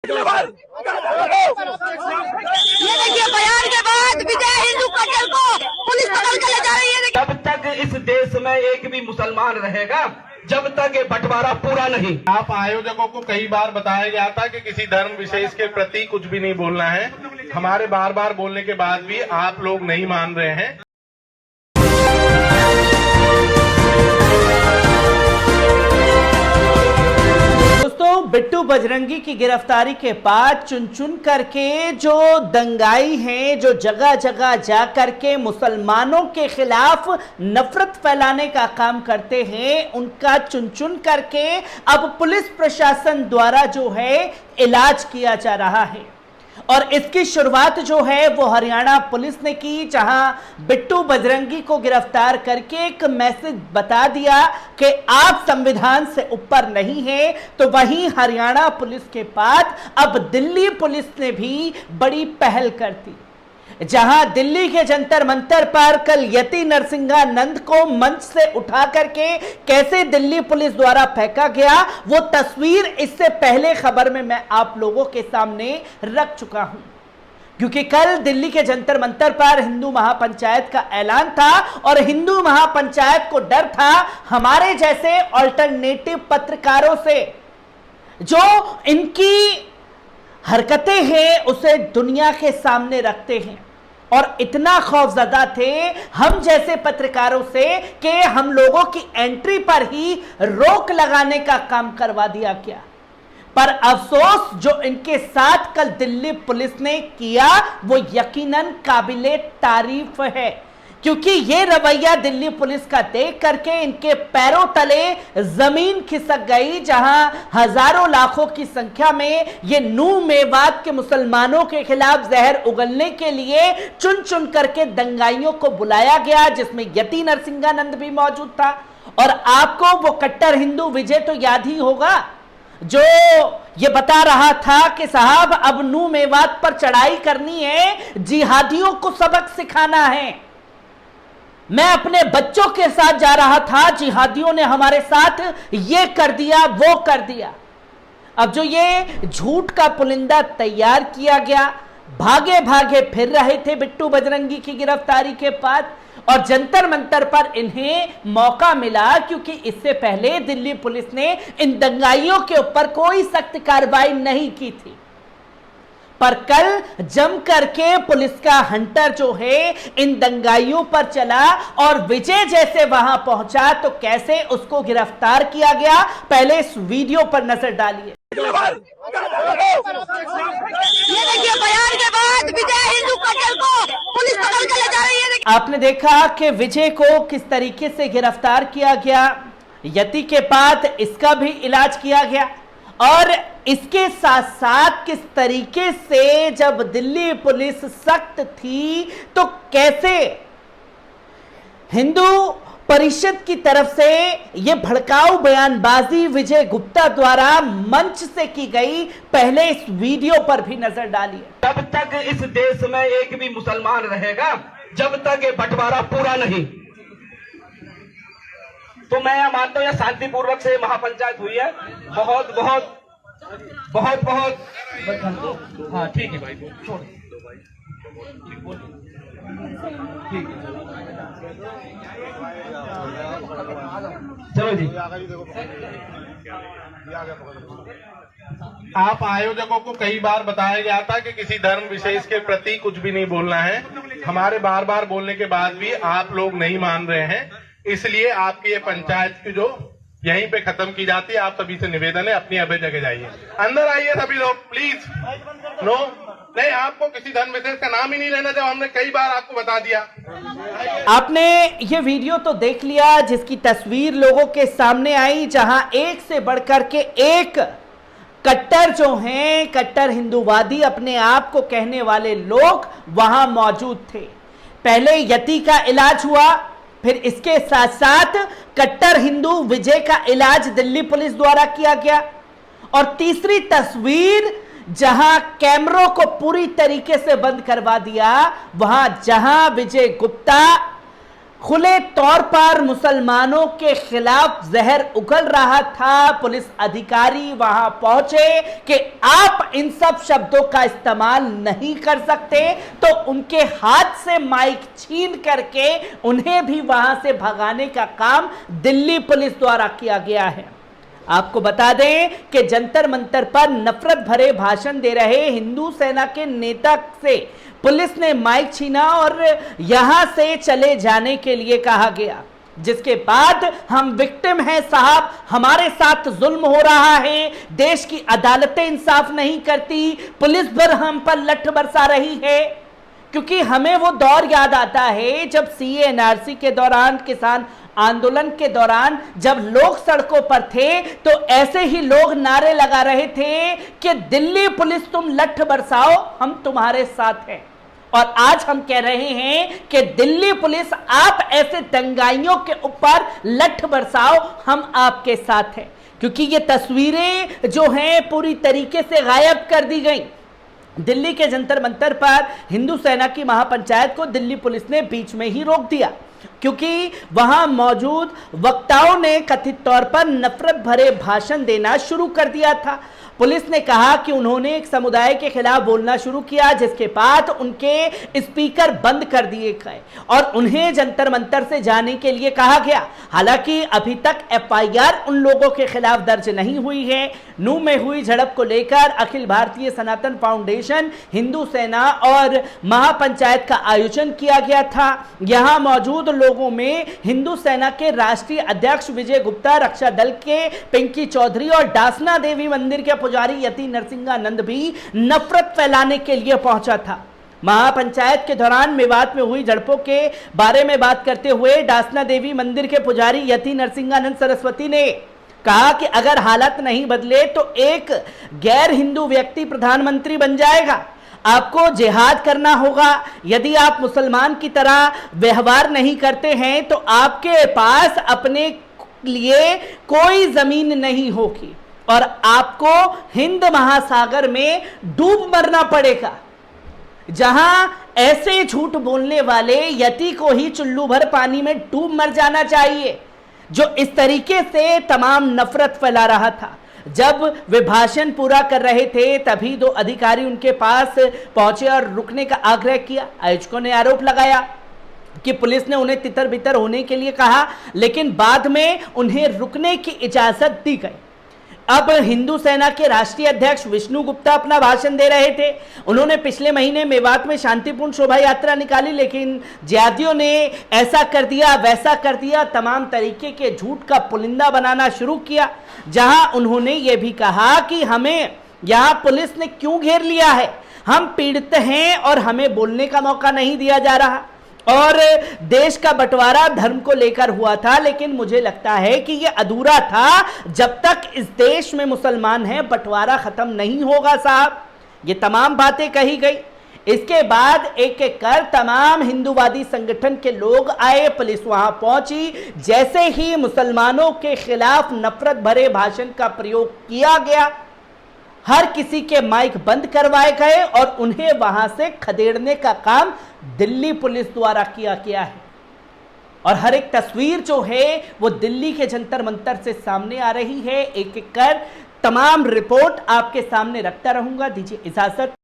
ये देखिए बयान के बाद विजय हिंदू कटल को पुलिस पकड़ के ले जा रही है। जब तक इस देश में एक भी मुसलमान रहेगा, जब तक ये बंटवारा पूरा नहीं। आप आयोजकों को कई बार बताया गया था कि किसी धर्म विशेष के प्रति कुछ भी नहीं बोलना है। हमारे बार बार बोलने के बाद भी आप लोग नहीं मान रहे हैं। दोस्तों, बिट्टू बजरंगी की गिरफ्तारी के बाद चुन चुन करके जो दंगाई हैं, जो जगह जगह जा करके मुसलमानों के खिलाफ नफरत फैलाने का काम करते हैं, उनका चुन चुन करके अब पुलिस प्रशासन द्वारा जो है इलाज किया जा रहा है। और इसकी शुरुआत जो है वो हरियाणा पुलिस ने की, जहां बिट्टू बजरंगी को गिरफ्तार करके एक मैसेज बता दिया कि आप संविधान से ऊपर नहीं हैं। तो वहीं हरियाणा पुलिस के बाद अब दिल्ली पुलिस ने भी बड़ी पहल कर दी, जहां दिल्ली के जंतर मंतर पर कल यति नरसिंहानंद को मंच से उठा करके कैसे दिल्ली पुलिस द्वारा फेंका गया, वो तस्वीर इससे पहले खबर में मैं आप लोगों के सामने रख चुका हूं। क्योंकि कल दिल्ली के जंतर मंतर पर हिंदू महापंचायत का ऐलान था और हिंदू महापंचायत को डर था हमारे जैसे ऑल्टरनेटिव पत्रकारों से, जो इनकी हरकतें हैं उसे दुनिया के सामने रखते हैं, और इतना खौफजदा थे हम जैसे पत्रकारों से कि हम लोगों की एंट्री पर ही रोक लगाने का काम करवा दिया गया। पर अफसोस जो इनके साथ कल दिल्ली पुलिस ने किया वो यकीनन काबिले तारीफ है, क्योंकि ये रवैया दिल्ली पुलिस का देख करके इनके पैरों तले जमीन खिसक गई, जहां हजारों लाखों की संख्या में ये नूह मेवात के मुसलमानों के खिलाफ जहर उगलने के लिए चुन चुन करके दंगाइयों को बुलाया गया, जिसमें यति नरसिंहानंद भी मौजूद था। और आपको वो कट्टर हिंदू विजय तो याद ही होगा, जो ये बता रहा था कि साहब अब नूह मेवात पर चढ़ाई करनी है, जिहादियों को सबक सिखाना है। मैं अपने बच्चों के साथ जा रहा था, जिहादियों ने हमारे साथ ये कर दिया वो कर दिया। अब जो ये झूठ का पुलिंदा तैयार किया गया, भागे भागे फिर रहे थे बिट्टू बजरंगी की गिरफ्तारी के बाद, और जंतर मंतर पर इन्हें मौका मिला, क्योंकि इससे पहले दिल्ली पुलिस ने इन दंगाइयों के ऊपर कोई सख्त कार्रवाई नहीं की थी। पर कल जम करके पुलिस का हंटर जो है इन दंगाइयों पर चला, और विजय जैसे वहां पहुंचा तो कैसे उसको गिरफ्तार किया गया, पहले इस वीडियो पर नजर डालिए। ये देखिए बयान के बाद विजय हिंदू कटल को पुलिस पकड़ के ले जा रही है। आपने देखा कि विजय को किस तरीके से गिरफ्तार किया गया, यति के बाद इसका भी इलाज किया गया, और इसके साथ साथ किस तरीके से जब दिल्ली पुलिस सख्त थी तो कैसे हिंदू परिषद की तरफ से यह भड़काऊ बयानबाजी विजय गुप्ता द्वारा मंच से की गई, पहले इस वीडियो पर भी नजर डालिए। जब तक इस देश में एक भी मुसलमान रहेगा, जब तक ये बंटवारा पूरा नहीं। तो मैं यह मानता हूं यह शांतिपूर्वक से महापंचायत हुई है। बहुत बहुत बहुत बहुत हाँ ठीक है भाई, छोड़ ठीक है, चलो जी। आप आयोजकों को कई बार बताया गया था कि किसी धर्म विशेष के प्रति कुछ भी नहीं बोलना है। हमारे बार बार बोलने के बाद भी आप लोग नहीं मान रहे हैं, इसलिए आपकी ये पंचायत की जो यहीं पे खत्म की जाती है। आप सभी से निवेदन है, अपनी अपनी जगह जाइए, अंदर आइए सभी लोग प्लीज। नो नहीं, आपको किसी धर्म विशेष का नाम ही नहीं लेना, जब हमने कई बार आपको बता दिया। आपने ये वीडियो तो देख लिया, जिसकी तस्वीर लोगों के सामने आई, जहां एक से बढ़कर के एक कट्टर जो हैं, कट्टर हिंदूवादी अपने आप को कहने वाले लोग वहां मौजूद थे। पहले यति का इलाज हुआ, फिर इसके साथ साथ कट्टर हिंदू विजय का इलाज दिल्ली पुलिस द्वारा किया गया, और तीसरी तस्वीर जहां कैमरों को पूरी तरीके से बंद करवा दिया, वहां जहां विजय गुप्ता खुले तौर पर मुसलमानों के खिलाफ जहर उगल रहा था। पुलिस अधिकारी वहां पहुंचे कि आप इन सब शब्दों का इस्तेमाल नहीं कर सकते, तो उनके हाथ से माइक छीन करके उन्हें भी वहां से भगाने का काम दिल्ली पुलिस द्वारा किया गया है। आपको बता दें कि जंतर मंतर पर नफरत भरे भाषण दे रहे हिंदू सेना के नेता से पुलिस ने माइक छीना और यहां से चले जाने के लिए कहा गया, जिसके बाद हम विक्टिम हैं साहब, हमारे साथ जुल्म हो रहा है, देश की अदालतें इंसाफ नहीं करती, पुलिस भर हम पर लठ बरसा रही है। क्योंकि हमें वो दौर याद आता है जब सीए एनआरसी के दौरान, किसान आंदोलन के दौरान जब लोग सड़कों पर थे तो ऐसे ही लोग नारे लगा रहे थे कि दिल्ली पुलिस तुम लठ बरसाओ, हम तुम्हारे साथ हैं। और आज हम कह रहे हैं कि दिल्ली पुलिस आप ऐसे दंगाइयों के ऊपर लठ बरसाओ, हम आपके साथ हैं। क्योंकि ये तस्वीरें जो हैं पूरी तरीके से गायब कर दी गई। दिल्ली के जंतर मंतर पर हिंदू सेना की महापंचायत को दिल्ली पुलिस ने बीच में ही रोक दिया, क्योंकि वहां मौजूद वक्ताओं ने कथित तौर पर नफरत भरे भाषण देना शुरू कर दिया था। पुलिस ने कहा कि उन्होंने एक समुदाय के खिलाफ बोलना शुरू किया, जिसके बाद उनके स्पीकर बंद कर दिए गए और उन्हें जंतर मंतर से जाने के लिए कहा गया। हालांकि अभी तक एफआईआर उन लोगों के खिलाफ दर्ज नहीं हुई है। नूंह में हुई झड़प को लेकर अखिल भारतीय सनातन फाउंडेशन, हिंदू सेना और महापंचायत का आयोजन किया गया था। यहां मौजूद लोगों में हिंदू सेना के राष्ट्रीय अध्यक्ष विजय गुप्ता, रक्षा दल के पिंकी चौधरी और डासना देवी मंदिर के पुजारी यति नरसिंहानंद भी नफरत फैलाने के लिए पहुंचा था। महापंचायत के दौरान मेवात में हुई झड़पों के बारे में बात करते हुए डासना देवी मंदिर के पुजारी यति नरसिंहानंद सरस्वती ने कहा कि अगर हालत नहीं बदले तो एक गैर हिंदू व्यक्ति प्रधानमंत्री बन जाएगा। आपको जिहाद करना होगा। यदि आप मुसलमान की तरह व्यवहार नहीं करते हैं तो आपके पास अपने लिए कोई जमीन नहीं होगी और आपको हिंद महासागर में डूब मरना पड़ेगा। जहां ऐसे झूठ बोलने वाले यति को ही चुल्लू भर पानी में डूब मर जाना चाहिए, जो इस तरीके से तमाम नफरत फैला रहा था। जब वे भाषण पूरा कर रहे थे तभी दो अधिकारी उनके पास पहुंचे और रुकने का आग्रह किया। आयोजकों ने आरोप लगाया कि पुलिस ने उन्हें तितर बितर होने के लिए कहा, लेकिन बाद में उन्हें रुकने की इजाजत दी गई। अब हिंदू सेना के राष्ट्रीय अध्यक्ष विष्णु गुप्ता अपना भाषण दे रहे थे। उन्होंने पिछले महीने मेवात में शांतिपूर्ण शोभा यात्रा निकाली, लेकिन जिहादियों ने ऐसा कर दिया, वैसा कर दिया, तमाम तरीके के झूठ का पुलिंदा बनाना शुरू किया। जहां उन्होंने ये भी कहा कि हमें यहां पुलिस ने क्यों घेर लिया है, हम पीड़ित हैं और हमें बोलने का मौका नहीं दिया जा रहा। और देश का बंटवारा धर्म को लेकर हुआ था, लेकिन मुझे लगता है कि यह अधूरा था। जब तक इस देश में मुसलमान हैं बंटवारा खत्म नहीं होगा साहब। ये तमाम बातें कही गई। इसके बाद एक एक कर तमाम हिंदूवादी संगठन के लोग आए, पुलिस वहां पहुंची। जैसे ही मुसलमानों के खिलाफ नफरत भरे भाषण का प्रयोग किया गया, हर किसी के माइक बंद करवाए गए और उन्हें वहां से खदेड़ने का काम दिल्ली पुलिस द्वारा किया गया है। और हर एक तस्वीर जो है वो दिल्ली के जंतर मंतर से सामने आ रही है। एक एक कर तमाम रिपोर्ट आपके सामने रखता रहूंगा। दीजिए इजाजत,